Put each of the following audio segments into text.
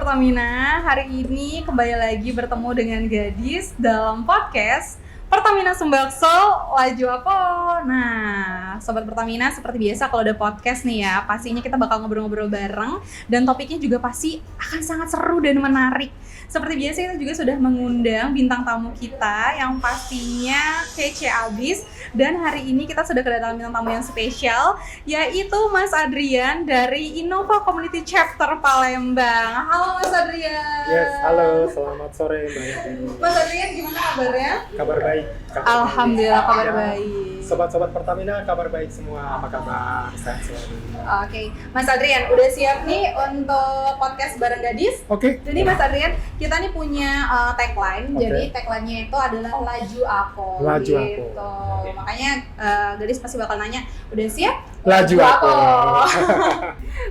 Pertamina, hari ini kembali lagi bertemu dengan Gadis dalam podcast Pertamina Sumbaksol Laju Apa. Nah, Sobat Pertamina, seperti biasa kalau ada podcast nih ya, pastinya kita bakal ngobrol-ngobrol bareng dan topiknya juga pasti akan sangat seru dan menarik. Seperti biasa kita juga sudah mengundang bintang tamu kita yang pastinya kece abis. Dan hari ini kita sudah kedatangan bintang tamu yang spesial, yaitu Mas Adrian dari Innova Community Chapter Palembang. Halo Mas Adrian. Yes, halo, selamat sore Mbak Yati. Mas Adrian, gimana kabarnya? Kabar baik. Alhamdulillah kabar baik. Sobat-sobat Pertamina, kabar baik semua. Apa kabar? Sehat selalu. Oke, Mas Adrian udah siap nih untuk podcast bareng Gadis? Oke. Jadi Mas Adrian, kita nih punya tagline. Oke. Jadi tagline-nya itu adalah Laju Apa. Laju Apa. Gitu. Makanya Gadis pasti bakal nanya, udah siap? Laju Apa.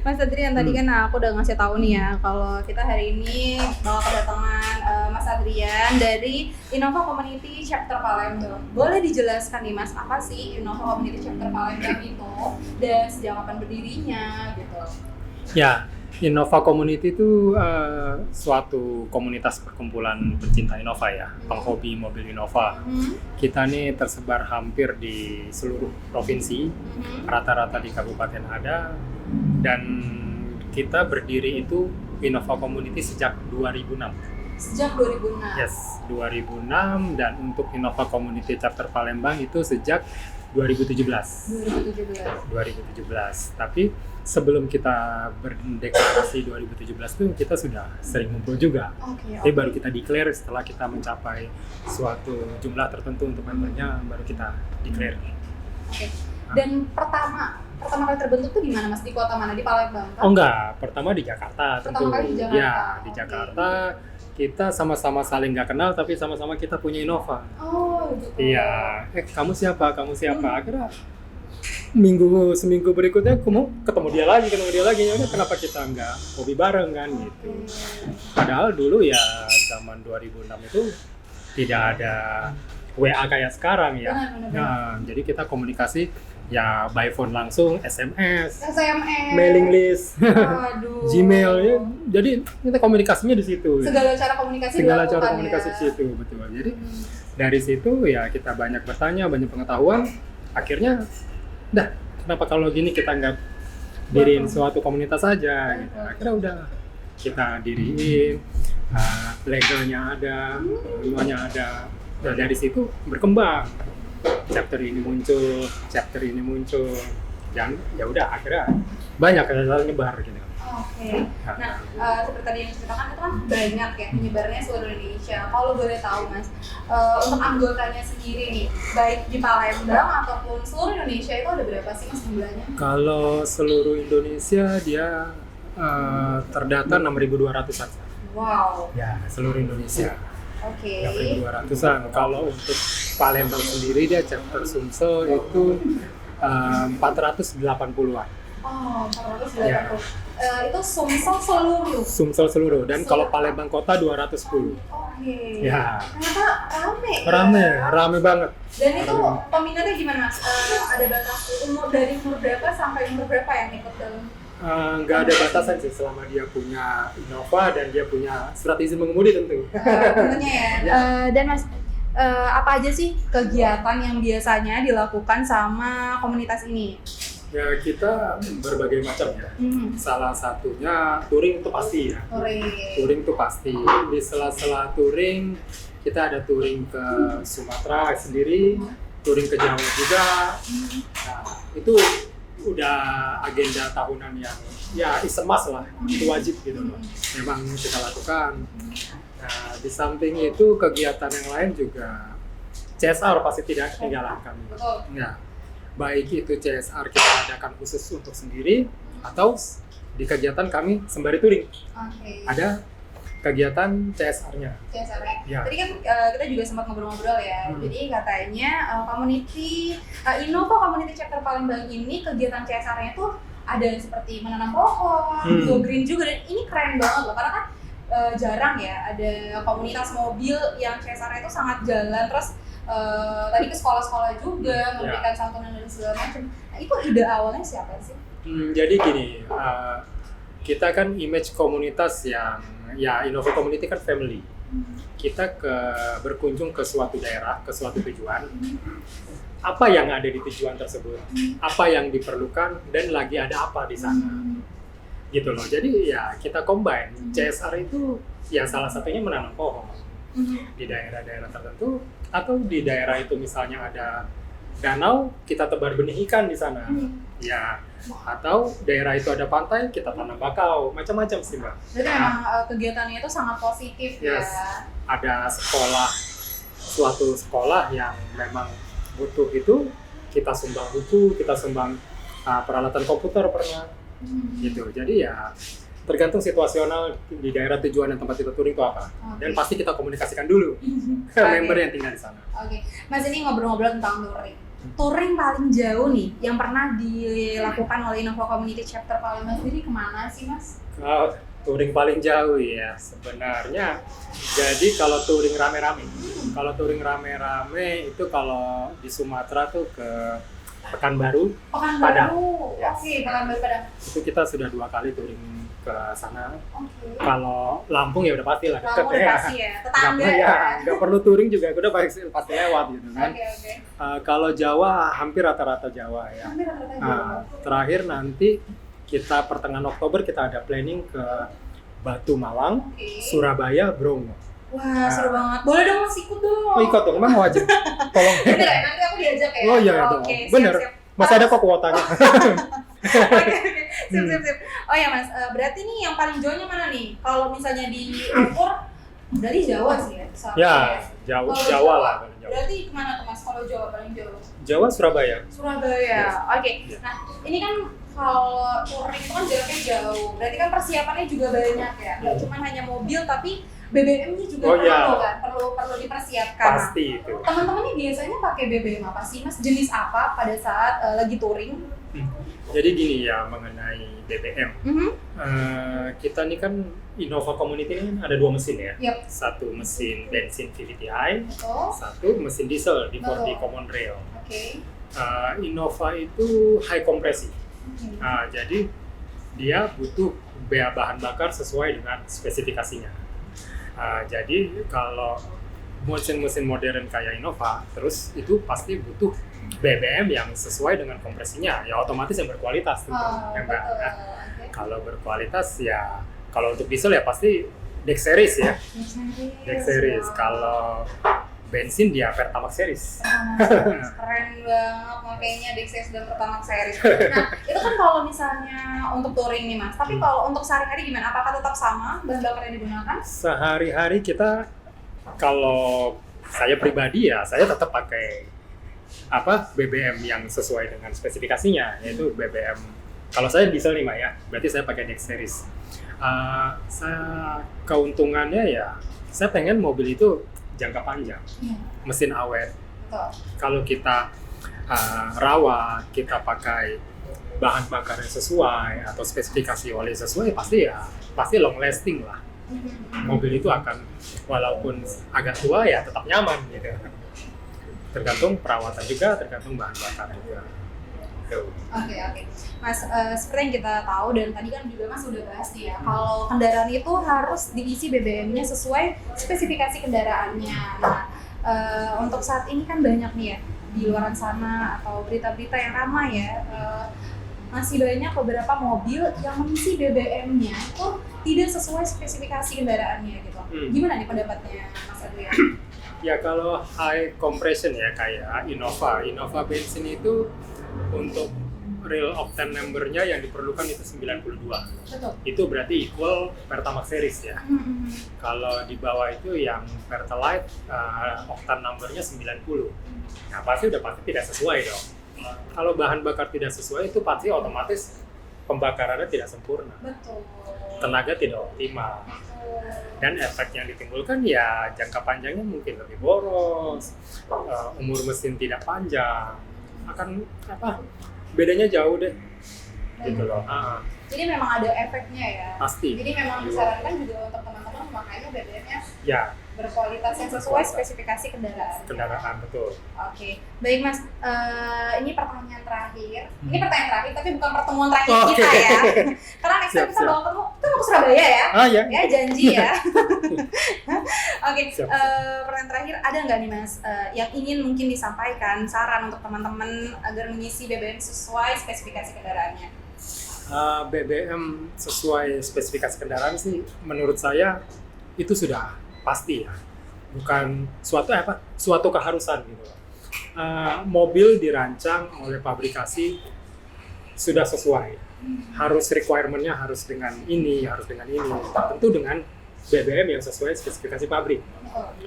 Mas Adrian, tadi kan aku udah ngasih tahu nih ya kalau kita hari ini bakal kedatangan Mas Adrian dari Innova Community Chapter Palembang. Boleh dijelaskan nih Mas, apa sih Innova Community Chapter Palembang itu dan sejak kapan berdirinya gitu? Ya, Innova Community itu suatu komunitas perkumpulan pencinta Innova ya, penghobi mobil Innova. Kita nih tersebar hampir di seluruh provinsi, rata-rata di kabupaten ada, dan kita berdiri itu Innova Community sejak 2006. Sejak 2006? Yes, 2006, dan untuk Innova Community Chapter Palembang itu sejak 2017. 2017. Tapi sebelum kita berdeklarasi 2017 itu kita sudah sering ngumpul juga. Tapi baru kita declare setelah kita mencapai suatu jumlah tertentu untuk membernya, baru kita declare. Oke. Dan pertama kali terbentuk tuh di mana Mas? Di kota mana? Di Palembang? Kan? Oh enggak, pertama di Jakarta tentu. Pertama kali di Jakarta. Ya, di Jakarta. Kita sama-sama saling nggak kenal, tapi sama-sama kita punya Innova. Oh, gitu. Iya. Kamu siapa? Akhirnya seminggu berikutnya aku mau ketemu dia lagi. Ya udah, kenapa kita nggak hobi bareng kan gitu. Padahal dulu ya zaman 2006 itu tidak ada WA kayak sekarang ya. Benar. Nah, jadi kita komunikasi ya by phone langsung, SMS, mailing list, Gmail ya. Jadi kita komunikasinya di situ. Segala cara komunikasi di situ, betul. Jadi dari situ ya kita banyak bertanya, banyak pengetahuan. Akhirnya, kenapa kalau gini kita nggak diriin suatu komunitas aja? Gitu. Akhirnya udah kita diriin, legalnya ada, semuanya ada. Dan dari situ berkembang. Chapter ini muncul, dan ya udah akhirnya banyak yang nyebar gitu. Oke. Nah, seperti tadi yang diceritakan itu kan banyak ya penyebarnya seluruh Indonesia. Kalau boleh tahu Mas, untuk anggotanya sendiri nih, baik di Palembang ataupun seluruh Indonesia itu ada berapa sih Mas jumlahnya? Kalau seluruh Indonesia dia terdata 6.200-an. Wow. Ya, seluruh Indonesia. Oke. 6.200-an. Kalau untuk Palembang sendiri dia chapter Sumsel itu 480-an. Oh, 480. Ya. Itu Sumsel seluruh. Dan kalau Palembang Kota 210. Oke. Ya. Ternyata Rame banget. Dan itu peminatnya gimana Mas? Ada batas dari umur berapa sampai umur berapa yang ikut dalam? Nggak ada batasan sih selama dia punya Innova dan dia punya surat izin mengemudi tentu. Tentunya ya. Dan Mas, apa aja sih kegiatan yang biasanya dilakukan sama komunitas ini? Ya kita berbagai macam ya. Salah satunya touring itu pasti ya. Touring itu pasti. Di sela-sela touring kita ada touring ke Sumatera sendiri, touring ke Jawa juga. Nah, itu udah agenda tahunan yang ya is a must lah, itu wajib gitu loh. Memang kita lakukan. Nah, di samping itu kegiatan yang lain juga CSR pasti tidak ketinggalan kami. Nah, baik itu CSR kita adakan khusus untuk sendiri atau di kegiatan kami sembari touring. Ada kegiatan CSR-nya. Ya. Tadi kan kita juga sempat ngobrol-ngobrol ya. Jadi katanya Innova Community Chapter Palembang ini kegiatan CSR-nya tuh ada seperti menanam pohon, go green juga, dan ini keren banget loh karena kan jarang ya ada komunitas mobil yang CSR-nya itu sangat jalan. Terus tadi ke sekolah-sekolah juga memberikan santunan dan segala macam. Nah, itu ide awalnya siapa sih? Jadi gini, kita kan image komunitas yang ya Innova Community kan family. Kita berkunjung ke suatu daerah, ke suatu tujuan. Apa yang ada di tujuan tersebut, apa yang diperlukan, dan lagi ada apa di sana, gitu loh. Jadi ya kita combine. CSR itu ya salah satunya menanam pohon di daerah-daerah tertentu, atau di daerah itu misalnya ada danau, kita tebar benih ikan di sana, ya. Atau daerah itu ada pantai, kita tanam bakau, macam-macam sih Mbak. Jadi memang kegiatannya itu sangat positif ya. Ada suatu sekolah yang memang butuh itu, kita sumbang buku, kita sumbang peralatan komputer pernah, gitu. Jadi ya tergantung situasional di daerah tujuan dan tempat kita touring itu apa. Dan pasti kita komunikasikan dulu ke member yang tinggal di sana. Mas, ini ngobrol-ngobrol tentang touring. Touring paling jauh nih yang pernah dilakukan oleh Innova Community Chapter Palembang sendiri kemana sih Mas? Touring paling jauh ya sebenarnya. Jadi kalau touring rame-rame, itu kalau di Sumatera tuh ke Pekanbaru. Padang. Pekanbaru Padang. Itu kita sudah 2 kali touring ke sana. Kalau Lampung ya udah pasti lah. Lampung udah pasti ya, tetangga ya. Nggak perlu touring juga, udah pasti lewat gitu kan. Kalau Jawa hampir rata-rata Jawa ya. Terakhir nanti kita pertengahan Oktober kita ada planning ke Batu Malang, Surabaya, Bromo. Wah, seru banget. Boleh dong Mas, ikut dong. Ikut dong, emang wajib. Tolong. Bener ya, nanti aku diajak ya. Oh iya dong. Bener. Masih ada kok kuotanya. Sip. Oh ya Mas, berarti nih yang paling jauhnya mana nih? Kalau misalnya diukur dari Jawa sih ya. Ya, Jawa lah. Berarti kemana tuh Mas kalau Jawa paling jauh? Jawa, Surabaya. Oke. Nah, ini kan kalau touring itu kan jaraknya jauh. Berarti kan persiapannya juga banyak ya. Gak cuma hanya mobil tapi BBM-nya juga perlu dipersiapkan. Pasti itu. Teman-teman ini biasanya pakai BBM apa sih Mas? Jenis apa pada saat lagi touring? Jadi gini ya mengenai BBM. Kita ini kan Innova Community ini ada 2 mesin ya. Satu mesin bensin VVT-i, satu mesin diesel di Common Rail. Innova itu high kompresi. Jadi dia butuh bahan bakar sesuai dengan spesifikasinya. Jadi kalau mesin-mesin modern kayak Innova, terus itu pasti butuh BBM yang sesuai dengan kompresinya, ya otomatis yang berkualitas tentu. Kalau berkualitas ya, kalau untuk diesel ya pasti Dex Series ya. Dex Series. Kalau bensin dia Pertamax Series. Keren banget makanya Dex Series dan Pertamax Series. Nah, itu kan kalau misalnya untuk touring nih Mas. Tapi kalau untuk sehari-hari gimana? Apakah tetap sama bahan bakar yang digunakan? Sehari-hari kita, kalau saya pribadi ya, saya tetap pakai BBM yang sesuai dengan spesifikasinya, yaitu BBM. Kalau saya diesel nih Mbak ya, berarti saya pakai Dex Series. Keuntungannya ya, saya pengen mobil itu jangka panjang, mesin awet. Kalau kita rawat, kita pakai bahan bakar yang sesuai atau spesifikasi oli sesuai, pasti long lasting lah. Mobil itu akan walaupun agak tua ya tetap nyaman gitu. Tergantung perawatan juga, tergantung bahan bakar juga. Oke. Mas, seperti yang kita tahu dan tadi kan juga Mas udah bahas nih ya, kalau kendaraan itu harus diisi BBM-nya sesuai spesifikasi kendaraannya. Nah, untuk saat ini kan banyak nih ya di luar sana atau berita-berita yang ramai ya, masih banyak beberapa mobil yang mengisi BBM-nya itu tidak sesuai spesifikasi kendaraannya gitu. Gimana nih pendapatnya Mas Adrian? Ya kalau high compression ya kayak Innova bensin itu untuk real octane number-nya yang diperlukan itu 92. Betul. Itu berarti equal Pertamax Series ya. Kalau di bawah itu yang Pertalite octane number-nya 90. Nah pasti tidak sesuai dong. Kalau bahan bakar tidak sesuai itu pasti otomatis pembakarannya tidak sempurna. Betul. Tenaga tidak optimal. Dan efek yang ditimbulkan ya jangka panjangnya mungkin lebih boros, umur mesin tidak panjang, akan bedanya jauh deh, gitu loh. Jadi memang ada efeknya ya. Pasti. Jadi memang disarankan juga untuk teman-teman makanya BBM-nya ya berkualitas yang sesuai spesifikasi kendaraan. Betul. Oke, baik Mas. Ini pertanyaan terakhir. Ini pertanyaan terakhir, tapi bukan pertemuan terakhir kita ya. Karena next time kita bakal ketemu, kita mau ke Surabaya ya? Iya. Ya janji ya. Oke, pertanyaan terakhir, ada nggak nih Mas yang ingin mungkin disampaikan saran untuk teman-teman agar mengisi BBM sesuai spesifikasi kendaraannya? BBM sesuai spesifikasi kendaraan sih menurut saya itu sudah pasti ya, bukan suatu keharusan gitu. Mobil dirancang oleh pabrikasi sudah sesuai, harus requirement-nya harus dengan ini, tentu dengan BBM yang sesuai spesifikasi pabrik,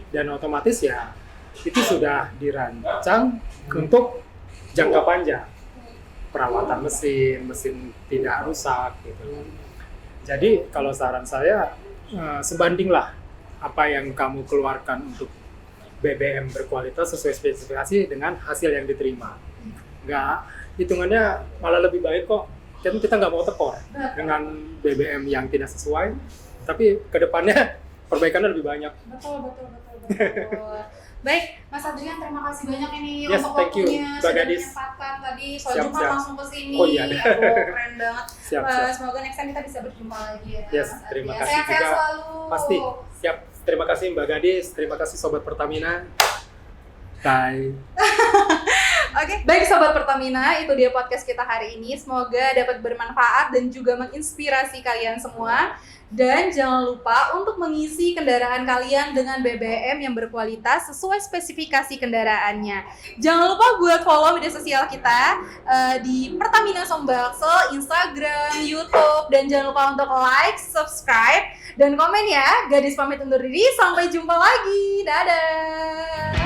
dan otomatis ya itu sudah dirancang untuk jangka panjang, perawatan mesin tidak rusak gitu. Jadi kalau saran saya, sebandinglah apa yang kamu keluarkan untuk BBM berkualitas sesuai spesifikasi dengan hasil yang diterima. Nggak, hitungannya malah lebih baik kok. Kita nggak mau tekor dengan BBM yang tidak sesuai, tapi kedepannya perbaikannya lebih banyak. Betul. Baik, Mas Adrian, terima kasih banyak ini untuk waktunya sudah Gadis. menyempatkan tadi soal Jumat langsung ke sini. Oh iya. Keren banget. Siap. Semoga next time kita bisa berjumpa lagi ya. Yes, terima kasih Sehat-sehat juga. selalu. Pasti. Siap. Terima kasih Mbak Gadis, terima kasih Sobat Pertamina. Bye. Oke, baik Sobat Pertamina, itu dia podcast kita hari ini. Semoga dapat bermanfaat dan juga menginspirasi kalian semua. Dan jangan lupa untuk mengisi kendaraan kalian dengan BBM yang berkualitas sesuai spesifikasi kendaraannya. Jangan lupa buat follow media sosial kita di Pertamina Sombaksel, Instagram, YouTube, dan jangan lupa untuk like, subscribe, dan komen ya. Gadis pamit undur diri, sampai jumpa lagi. Dadah.